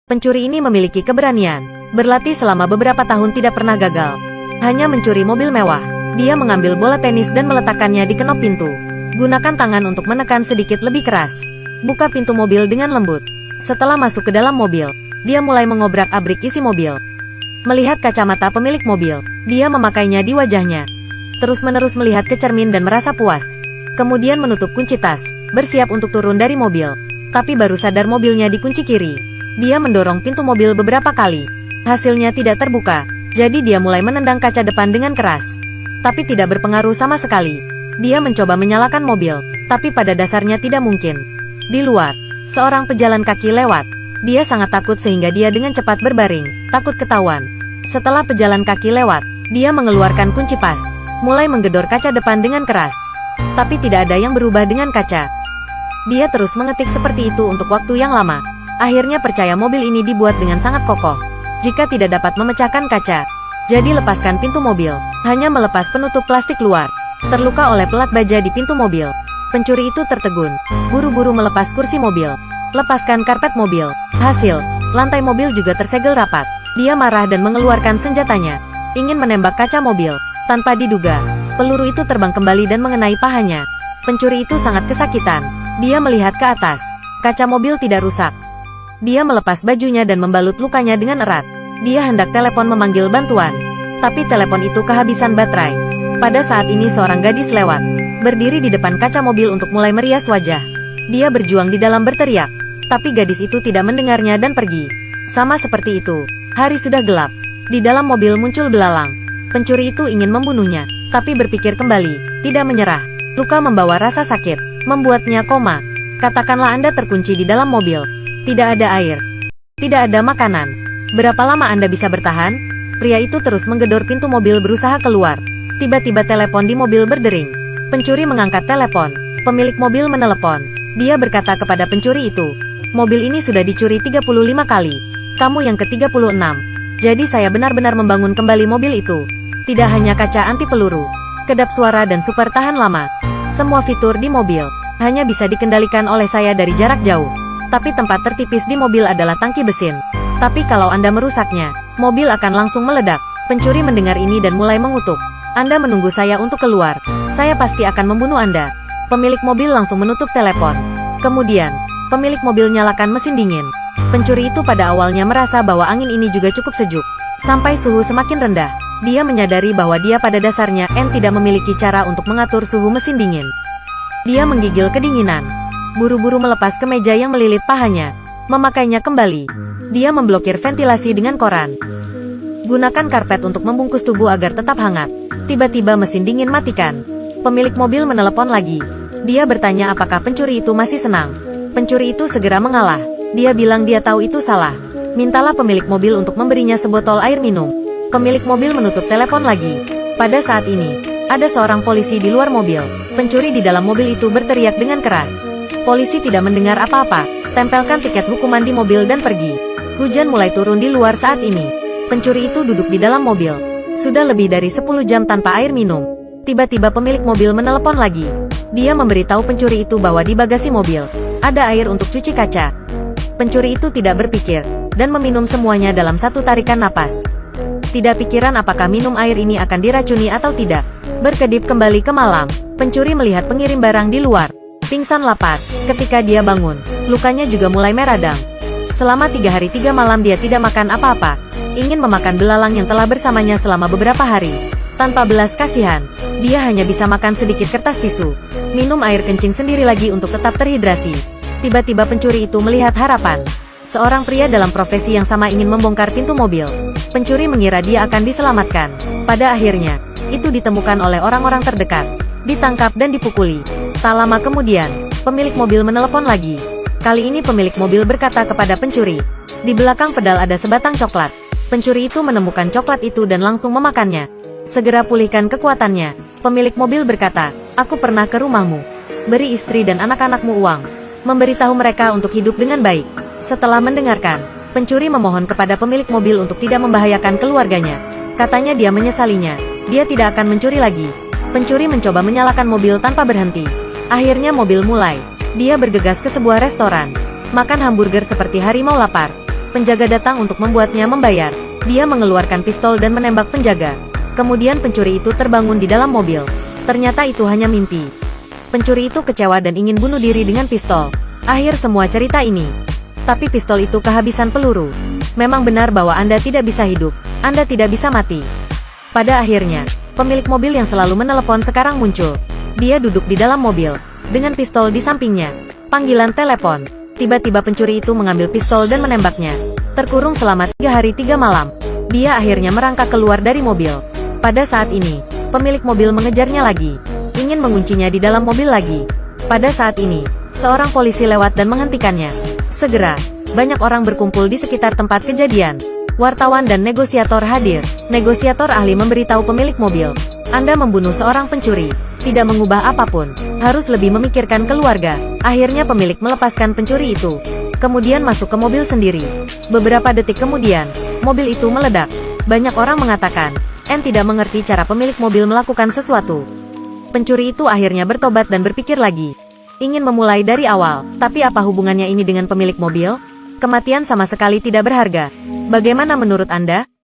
Pencuri ini memiliki keberanian. Berlatih selama beberapa tahun tidak pernah gagal. Hanya mencuri mobil mewah. Dia mengambil bola tenis dan meletakkannya di kenop pintu. Gunakan tangan untuk menekan sedikit lebih keras. Buka pintu mobil dengan lembut. Setelah masuk ke dalam mobil, dia mulai mengobrak-abrik isi mobil. Melihat kacamata pemilik mobil, dia memakainya di wajahnya. Terus-menerus melihat ke cermin dan merasa puas. Kemudian menutup kunci tas, bersiap untuk turun dari mobil. Tapi baru sadar mobilnya dikunci kiri. Dia mendorong pintu mobil beberapa kali. Hasilnya tidak terbuka, jadi dia mulai menendang kaca depan dengan keras. Tapi tidak berpengaruh sama sekali. Dia mencoba menyalakan mobil, tapi pada dasarnya tidak mungkin. Di luar, seorang pejalan kaki lewat. Dia sangat takut sehingga dia dengan cepat berbaring, takut ketahuan. Setelah pejalan kaki lewat, dia mengeluarkan kunci pas, mulai menggedor kaca depan dengan keras. Tapi tidak ada yang berubah dengan kaca. Dia terus mengetik seperti itu untuk waktu yang lama. Akhirnya percaya mobil ini dibuat dengan sangat kokoh. Jika tidak dapat memecahkan kaca, jadi lepaskan pintu mobil. Hanya melepas penutup plastik luar. Terluka oleh pelat baja di pintu mobil. Pencuri itu tertegun. Buru-buru melepas kursi mobil. Lepaskan karpet mobil. Hasil, lantai mobil juga tersegel rapat. Dia marah dan mengeluarkan senjatanya. Ingin menembak kaca mobil. Tanpa diduga, peluru itu terbang kembali dan mengenai pahanya. Pencuri itu sangat kesakitan. Dia melihat ke atas. Kaca mobil tidak rusak. Dia melepas bajunya dan membalut lukanya dengan erat. Dia hendak telepon memanggil bantuan. Tapi telepon itu kehabisan baterai. Pada saat ini seorang gadis lewat. Berdiri di depan kaca mobil untuk mulai merias wajah. Dia berjuang di dalam berteriak. Tapi gadis itu tidak mendengarnya dan pergi. Sama seperti itu, hari sudah gelap. Di dalam mobil muncul belalang. Pencuri itu ingin membunuhnya. Tapi berpikir kembali, tidak menyerah. Luka membawa rasa sakit, membuatnya koma. Katakanlah Anda terkunci di dalam mobil. Tidak ada air. Tidak ada makanan. Berapa lama Anda bisa bertahan? Pria itu terus menggedor pintu mobil berusaha keluar. Tiba-tiba telepon di mobil berdering. Pencuri mengangkat telepon. Pemilik mobil menelepon. Dia berkata kepada pencuri itu, mobil ini sudah dicuri 35 kali. Kamu yang ke-36. Jadi saya benar-benar membangun kembali mobil itu. Tidak hanya kaca anti peluru, kedap suara dan super tahan lama. Semua fitur di mobil hanya bisa dikendalikan oleh saya dari jarak jauh. Tapi tempat tertipis di mobil adalah tangki besin. Tapi kalau Anda merusaknya, mobil akan langsung meledak. Pencuri mendengar ini dan mulai mengutuk. Anda menunggu saya untuk keluar. Saya pasti akan membunuh Anda. Pemilik mobil langsung menutup telepon. Kemudian, pemilik mobil nyalakan mesin dingin. Pencuri itu pada awalnya merasa bahwa angin ini juga cukup sejuk. Sampai suhu semakin rendah, dia menyadari bahwa dia pada dasarnya tidak memiliki cara untuk mengatur suhu mesin dingin. Dia menggigil kedinginan. Buru-buru melepas kemeja yang melilit pahanya. Memakainya kembali. Dia memblokir ventilasi dengan koran. Gunakan karpet untuk membungkus tubuh agar tetap hangat. Tiba-tiba mesin dingin matikan. Pemilik mobil menelepon lagi. Dia bertanya apakah pencuri itu masih senang. Pencuri itu segera mengalah. Dia bilang dia tahu itu salah. Mintalah pemilik mobil untuk memberinya sebotol air minum. Pemilik mobil menutup telepon lagi. Pada saat ini, ada seorang polisi di luar mobil. Pencuri di dalam mobil itu berteriak dengan keras. Polisi tidak mendengar apa-apa. Tempelkan tiket hukuman di mobil dan pergi. Hujan mulai turun di luar saat ini. Pencuri itu duduk di dalam mobil. Sudah lebih dari 10 jam tanpa air minum. Tiba-tiba pemilik mobil menelepon lagi. Dia memberitahu pencuri itu bahwa di bagasi mobil ada air untuk cuci kaca. Pencuri itu tidak berpikir dan meminum semuanya dalam satu tarikan napas. Tidak pikiran apakah minum air ini akan diracuni atau tidak. Berkedip kembali ke malam. Pencuri melihat pengirim barang di luar. Pingsan lapar. Ketika dia bangun, lukanya juga mulai meradang. Selama 3 hari 3 malam dia tidak makan apa-apa. Ingin memakan belalang yang telah bersamanya selama beberapa hari. Tanpa belas kasihan, dia hanya bisa makan sedikit kertas tisu. Minum air kencing sendiri lagi untuk tetap terhidrasi. Tiba-tiba pencuri itu melihat harapan. Seorang pria dalam profesi yang sama ingin membongkar pintu mobil. Pencuri mengira dia akan diselamatkan. Pada akhirnya, itu ditemukan oleh orang-orang terdekat. Ditangkap dan dipukuli. Tak lama kemudian, pemilik mobil menelepon lagi. Kali ini pemilik mobil berkata kepada pencuri, di belakang pedal ada sebatang coklat. Pencuri itu menemukan coklat itu dan langsung memakannya. Segera pulihkan kekuatannya. Pemilik mobil berkata, aku pernah ke rumahmu. Beri istri dan anak-anakmu uang. Memberitahu mereka untuk hidup dengan baik. Setelah mendengarkan, pencuri memohon kepada pemilik mobil untuk tidak membahayakan keluarganya. Katanya dia menyesalinya. Dia tidak akan mencuri lagi. Pencuri mencoba menyalakan mobil tanpa berhenti. Akhirnya mobil mulai. Dia bergegas ke sebuah restoran. Makan hamburger seperti harimau lapar. Penjaga datang untuk membuatnya membayar. Dia mengeluarkan pistol dan menembak penjaga. Kemudian pencuri itu terbangun di dalam mobil. Ternyata itu hanya mimpi. Pencuri itu kecewa dan ingin bunuh diri dengan pistol. Akhir semua cerita ini. Tapi pistol itu kehabisan peluru. Memang benar bahwa Anda tidak bisa hidup. Anda tidak bisa mati. Pada akhirnya, pemilik mobil yang selalu menelepon sekarang muncul. Dia duduk di dalam mobil, dengan pistol di sampingnya. Panggilan telepon. Tiba-tiba pencuri itu mengambil pistol dan menembaknya. Terkurung selama 3 hari 3 malam. Dia akhirnya merangkak keluar dari mobil. Pada saat ini, pemilik mobil mengejarnya lagi. Ingin menguncinya di dalam mobil lagi. Pada saat ini, seorang polisi lewat dan menghentikannya. Segera, banyak orang berkumpul di sekitar tempat kejadian. Wartawan dan negosiator hadir. Negosiator ahli memberitahu pemilik mobil. Anda membunuh seorang pencuri. Tidak mengubah apapun. Harus lebih memikirkan keluarga. Akhirnya pemilik melepaskan pencuri itu. Kemudian masuk ke mobil sendiri. Beberapa detik kemudian, mobil itu meledak. Banyak orang mengatakan, N tidak mengerti cara pemilik mobil melakukan sesuatu. Pencuri itu akhirnya bertobat dan berpikir lagi. Ingin memulai dari awal, tapi apa hubungannya ini dengan pemilik mobil? Kematian sama sekali tidak berharga. Bagaimana menurut Anda?